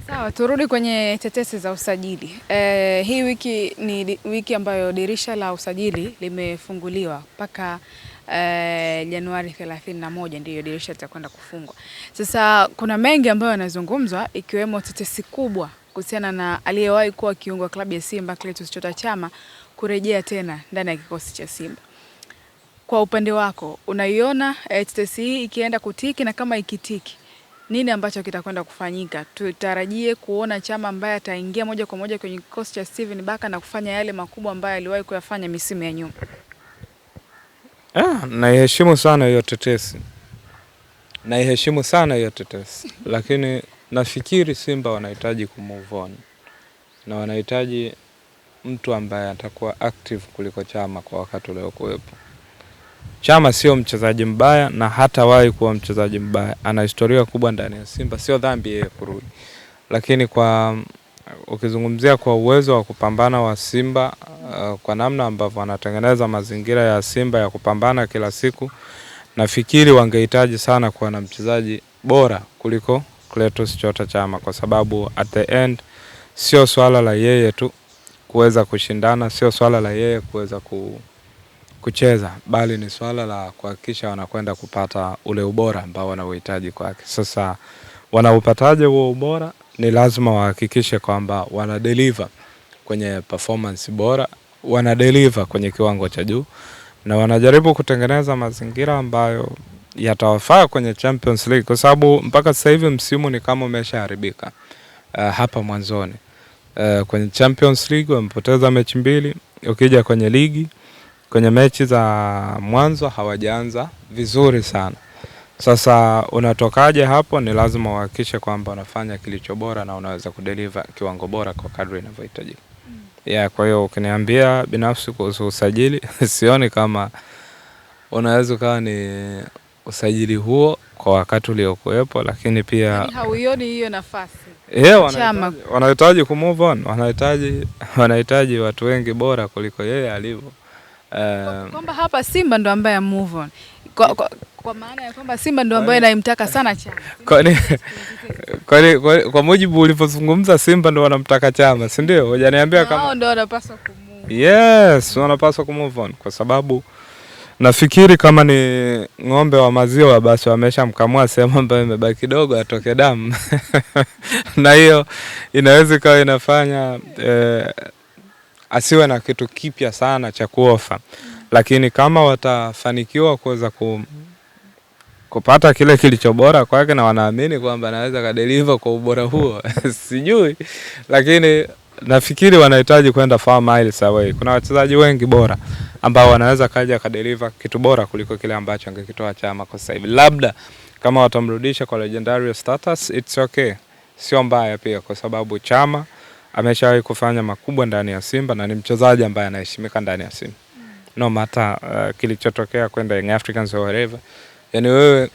Sawa, turudi kwenye tetesi za usajili. Hii wiki ni wiki ambayo dirisha la usajili limefunguliwa mpaka Januari 31 ndiyo dirisha litakwenda kufungwa. Sasa kuna mengi ambayo yanazungumzwa ikiwemo tetesi kubwa kuhusiana na aliyewahi kuwa kiungo wa klabu ya Simba Clatous Chota Chama kurejea tena ndani ya kikosi cha Simba. Kwa upande wako, unaiona tetesi hii ikienda kutiki, na kama ikitiki, nini ambacho kitakwenda kufanyika? Tutarajie kuona Chama ambaye ataingia moja kwa moja kwenye kikosi cha Steven Baka na kufanya yale makubwa ambayo aliwahi kuyafanya misimu ya nyuma? Naiheshimu sana hiyo tetesi. Naiheshimu sana hiyo tetesi. Lakini nafikiri Simba wanahitaji kumove on. Na wanahitaji mtu ambaye atakuwa active kuliko Chama kwa wakati ule kuwepo. Chama sio mchezaji mbaya na hatawahi kuwa mchezaji mbaya. Ana historia kubwa ndani ya Simba, sio dhambi yeye kurudi. Lakini kwa ukizungumzia kwa uwezo wa kupambana wa Simba, kwa namna ambavyo wanatengeneza mazingira ya Simba ya kupambana kila siku, nafikiri wangehitaji sana kuwa na mchezaji bora kuliko Clatous Chota Chama, kwa sababu at the end sio swala la yeye tu kuweza kushindana, sio swala la yeye kuweza kucheza, bali ni swala la kuhakikisha wanakwenda kupata ule ubora ambao wanauhitaji kwake. Sasa wanaupataje huo ubora? Ni lazima wahakikishe kwamba wana deliver kwenye performance bora, wana deliver kwenye kiwango cha juu, na wanajaribu kutengeneza mazingira ambayo yatawafaa kwenye Champions League, kwa sababu mpaka sasa hivi msimu ni kama umeshaharibika. Hapa mwanzoni kwenye Champions League wamepoteza mechi 2, ukija kwenye ligi kwenye mechi za mwanzo hawajaanza vizuri sana. Sasa unatokaje hapo? Ni lazima uhakikishe kwamba unafanya kilicho bora na unaweza kudeliver kiwango bora kwa kadri inavyohitajika. Kwa hiyo ukiniambia binafsi kuhusu usajili, sioni kama unaweza kuwa ni usajili huo kwa wakati uliokuwepo, lakini pia hauioni hiyo nafasi. Wanahitaji kumove on, wanahitaji watu wengi bora kuliko yeye alivyo. Kwamba hapa Simba ndo ambaye move on. Kwa maana ya kwamba Simba ndo ambaye anamtaka sana Chama. Kwa mujibu ulivyozungumza, Simba ndo wanamtaka Chama, si ndio? Hujaniambia kama wao ndo wanapaswa kumove. Yes, wanapaswa kumove on, kwa sababu nafikiri kama ni ng'ombe wa maziwa basi wameshamkamua sehemu ambayo imebaki kidogo atoke damu. Na hiyo inaweza kawa inafanya asiwe na kitu kipya sana cha kuofa. Lakini kama watafanikiwa kuweza kupata kile kilicho bora kwake na wanaamini kwamba anaweza kadeliver kwa ubora huo, sijui, lakini nafikiri wanahitaji kwenda far miles away. Kuna wachezaji wengi bora ambao wanaweza kaja kadeliver kitu bora kuliko kile ambacho angekitoa Chama kwa sasa hivi. Labda kama watamrudisha kwa legendary status, it's okay. Sio mbaya pia, kwa sababu Chama ameshawahi kufanya makubwa ndani ya Simba na ni mchezaji ambaye anaheshimika ndani ya Simba. No matter kilichotokea kwenda Young Africans or whatever. Yani wewe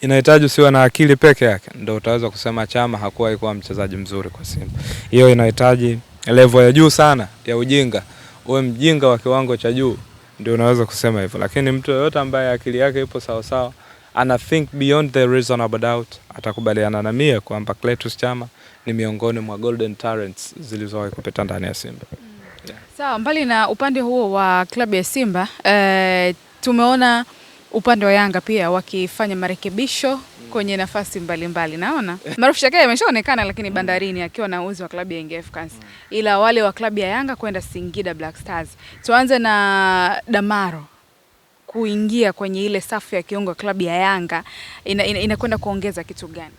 inahitaji usiwe na akili peke yake ndio utaweza kusema Chama hakuwahi kuwa mchezaji mzuri kwa Simba. Hiyo inahitaji level ya juu sana ya ujinga. Uwe mjinga wa kiwango cha juu ndio unaweza kusema hivyo. Lakini mtu yote ambaye akili yake ipo sawa sawa, ana think beyond the reasonable doubt, atakubaliana na mimi kwamba Clatous Chama ni miongoni mwa golden talents zilizowahi kupita ndani ya Simba. Sawa, mbali na upande huo wa klabu ya Simba, tumeona upande wa Yanga pia wakifanya marekebisho kwenye nafasi mbalimbali. Naona Maruf Shakei ameshaonekana, lakini bandarini akiwa na uzi wa klabu ya Young Africans. Ila wale wa klabu ya Yanga kwenda Singida Black Stars. Tuanze na Damaro kuingia kwenye ile safu ya kiungo klabu ya Yanga, inakwenda kuongeza kitu gani?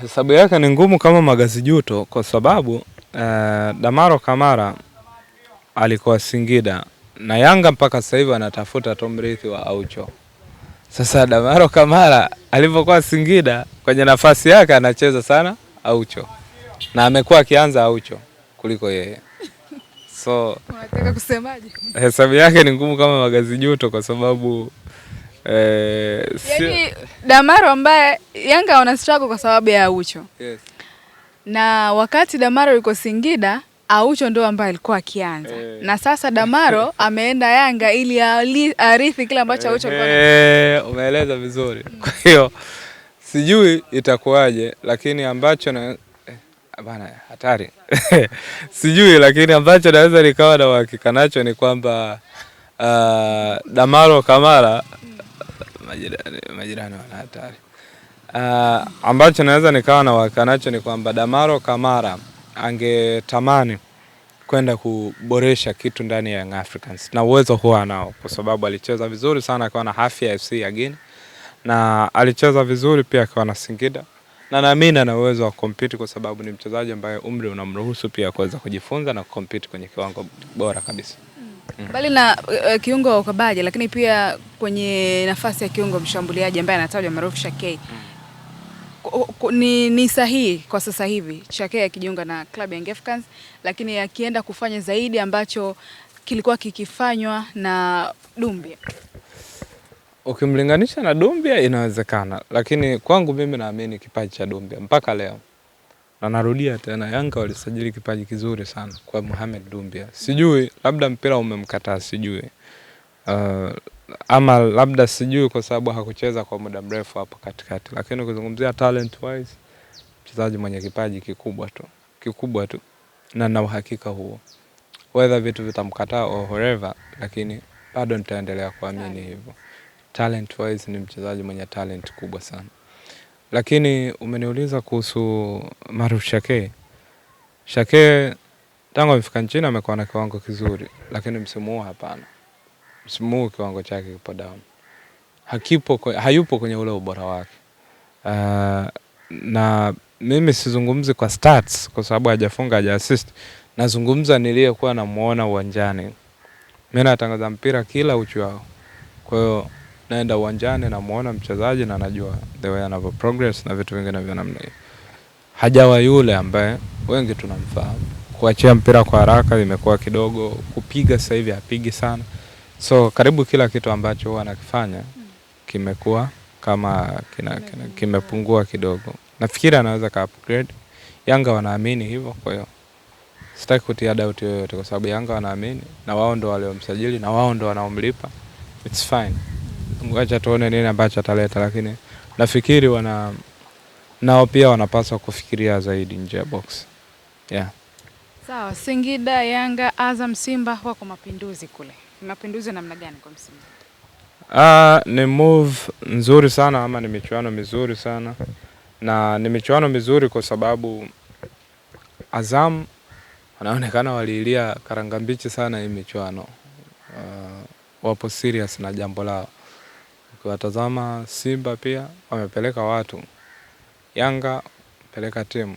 Hesabu yake ni ngumu kama magazi juto, kwa sababu Damaro Kamara alikuwa Singida na Yanga mpaka sasa hivi anatafuta mrithi wa Aucho. Sasa Damaro Kamara alipokuwa Singida kwenye nafasi yake anacheza sana Aucho, na amekuwa akianza Aucho kuliko yeye. So unataka kusemaje? Hesabu yake ni ngumu kama magazi juto, kwa sababu yani Damaro ambaye Yanga wana struggle kwa sababu ya Aucho. Yes. Na wakati Damaro yuko Singida, Aucho ndo ambaye alikuwa akianza. Na sasa Damaro ameenda Yanga ili arithi kile ambacho Aucho alikuwa. Umeeleza vizuri. Kwa hiyo sijui itakuwaje, lakini ambacho na bana hatari sijui, lakini ambacho naweza nikawa na uhakika nacho ni kwamba Damaro Kamara majirani wana hatari. Ambacho naweza nikawa na uhakika nacho ni kwamba Damaro Kamara angetamani kwenda kuboresha kitu ndani ya Young Africans, na uwezo huwa nao kwa sababu alicheza vizuri sana akiwa na Hafia FC ya Guinea, na alicheza vizuri pia akiwa na Singida, na naamini ana uwezo wa compete kwa sababu ni mchezaji ambaye umri unamruhusu pia kuweza kujifunza na compete kwenye kiwango bora kabisa. Bali na kiungo ukabaji, lakini pia kwenye nafasi ya kiungo mshambuliaji ambaye anatajwa maarufu Shakei. Ni sahihi kwa sasa hivi Shakei akijiunga na klabu ya Young Africans, lakini akienda kufanya zaidi ambacho kilikuwa kikifanywa na Dumbia. Ukimlinganisha na Dumbia inawezekana, lakini kwangu mimi naamini kipaji cha Dumbia mpaka leo. Na narudia tena, Yanga walisajili kipaji kizuri sana kwa Mohamed Dumbia. Sijui labda mpira umemkataa, sijui. Ama labda sijui kwa sababu hakucheza kwa muda mrefu hapo katikati, lakini ukizungumzia talent wise mchezaji mwenye kipaji kikubwa tu na uhakika huo. Whether vitu vitamkataa or whatever, lakini bado nitaendelea kuamini hivyo. Talent wise ni mchezaji mwenye talent kubwa sana. Lakini umeniuliza kuhusu Maruf Shakei. Shakei tangu amefika nchini amekuwa na kiwango kizuri, lakini msimu huu hapana. Msimu huu kiwango chake kipo down. Hayupo kwenye ule ubora wake. Na mimi sizungumzi kwa stats kwa sababu hajafunga, haja-assist. Nazungumza niliyekuwa namuona uwanjani. Mimi natangaza mpira kila uchao. Kwa hiyo naenda uwanjani namuona mchezaji na najua the way anavyo progress na vitu vingine vya namna hiyo. Hajawa yule ambaye wengi tunamfahamu. Kuachia mpira kwa haraka imekuwa kidogo, kupiga sasa hivi hapigi sana. So karibu kila kitu ambacho huwa anakifanya kimekuwa kama kimepungua kidogo. Nafikiri anaweza ka upgrade. Yanga wanaamini hivyo, kwa hiyo sitaki kutia doubt yoyote kwa sababu Yanga wanaamini na wao ndo waliomsajili na wao ndo wanaomlipa. It's fine. Ngoja tuone nini ambacho ataleta, lakini nafikiri nao pia wanapaswa kufikiria zaidi nje ya box. Yeah. Sawa, Singida, Yanga, Azam, Simba wako mapinduzi kule. Mapinduzi namna gani kwa msimu? Ni move nzuri sana ama ni michuano mizuri sana. Na ni michuano mizuri kwa sababu Azam wanaonekana waliilia karanga mbichi sana hii michuano. Wapo serious na jambo lao. Ukiwatazama Simba pia wamepeleka watu. Yanga peleka timu.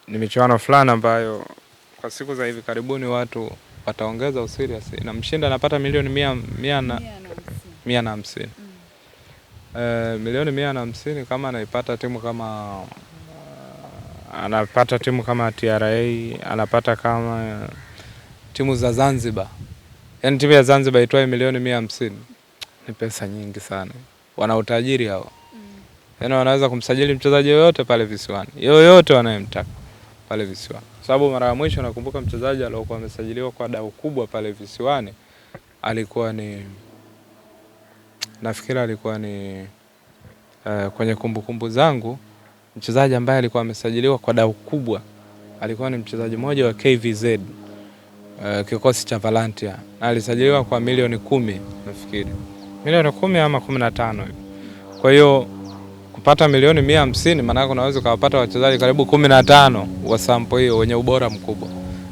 Ni michuano fulani ambayo kwa siku za hivi karibuni watu wataongeza userious. Na mshinda anapata milioni 150. Milioni 150 kama anaipata timu kama anapata timu kama TRA, anapata kama timu za Zanzibar. Yaani timu ya Zanzibar itoe milioni 150. Ni pesa nyingi sana. Wana utajiri hao. Yaani wanaweza kumsajili mchezaji yoyote pale visiwani. Yoyote wanayemtaka pale visiwani. Sababu mara ya mwisho nakumbuka mchezaji aliyokuwa amesajiliwa kwa dau kubwa pale visiwani alikuwa ni nafikiri alikuwa ni kwenye kumbukumbu zangu mchezaji ambaye alikuwa amesajiliwa kwa dau kubwa alikuwa ni mchezaji mmoja wa KVZ kikosi cha Valantia, na alisajiliwa kwa milioni 10 nafikiri. Milioni 10 ama 15 hivi. Kwa hiyo kupata milioni 150 maana yake unaweza kupata wachezaji karibu 15 wa sample hiyo wenye ubora mkubwa.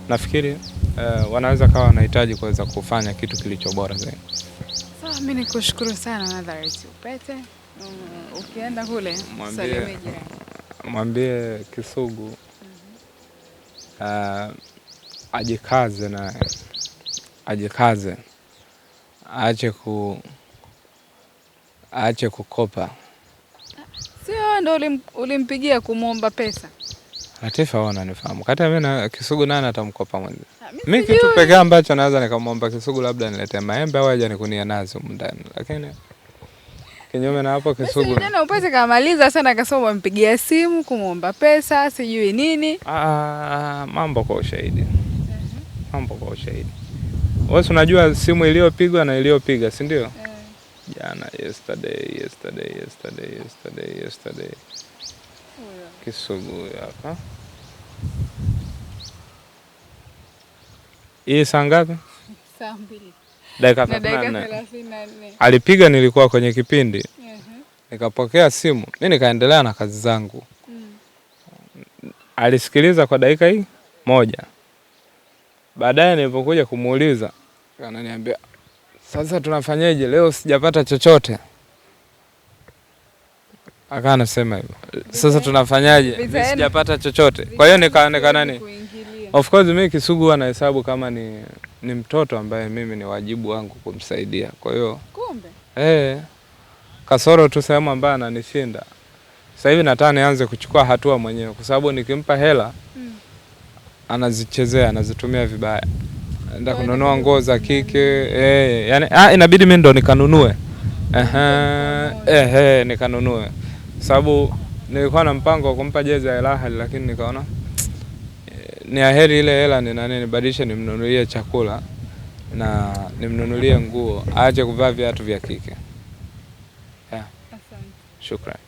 Nafikiri wanaweza kawa wanahitaji kuweza kufanya kitu kilicho bora zaidi. Sawa, mimi nikushukuru sana Nazareth Upete. Ukienda kule salimia jirani. Mwambie Kisugu ajikaze na ajikaze. Aache kukopa. Sio ndo ulimpigia kumuomba pesa? Latifa wana nifahamu. Kati mimi na Kisugu nani atamkopa mwenzi? Mimi kitu pekee ambacho naweza nikamwomba Kisugu labda niletee maembe au aje nikunia nazi huko ndani. Lakini kinyume na hapo Kisugu. Basi jana Upete kamaliza sana akasoma mpigia simu kumuomba pesa, sijui nini. Mambo kwa ushahidi. Mambo kwa ushahidi. Wewe unajua simu iliyopigwa na iliyopiga, si ndio? jana, yesterday. Kisugu hapa. Hii saa ngapi? Saa 2. Dakika 34. Alipiga, nilikuwa kwenye kipindi. Nikapokea simu, mimi nikaendelea na kazi zangu. Alisikiliza kwa dakika hii 1. Baadaye nilipokuja kumuuliza, ananiambia, sasa tunafanyaje? Leo sijapata chochote. Akawa anasema hivyo, sasa tunafanyaje? Mimi sijapata chochote. Kwa hiyo nikaonekana nani? Of course mimi Kisugu huwa nahesabu kama ni mtoto ambaye mimi ni wajibu wangu kumsaidia. Kwa hiyo kumbe kasoro tu sehemu ambayo ananishinda. Sasa hivi nataka nianze kuchukua hatua mwenyewe, kwa sababu nikimpa hela anazichezea, anazitumia vibaya. Enda kununua nguo za kike, yani inabidi mimi ndo nikanunue. Nikanunue. Sababu nilikuwa na mpango wa kumpa jezi ya Al Ahly, lakini nikaona ni aheri ile hela nibadilishe, nimnunulie chakula na nimnunulie nguo, aache kuvaa viatu vya kike. Asante. Shukrani.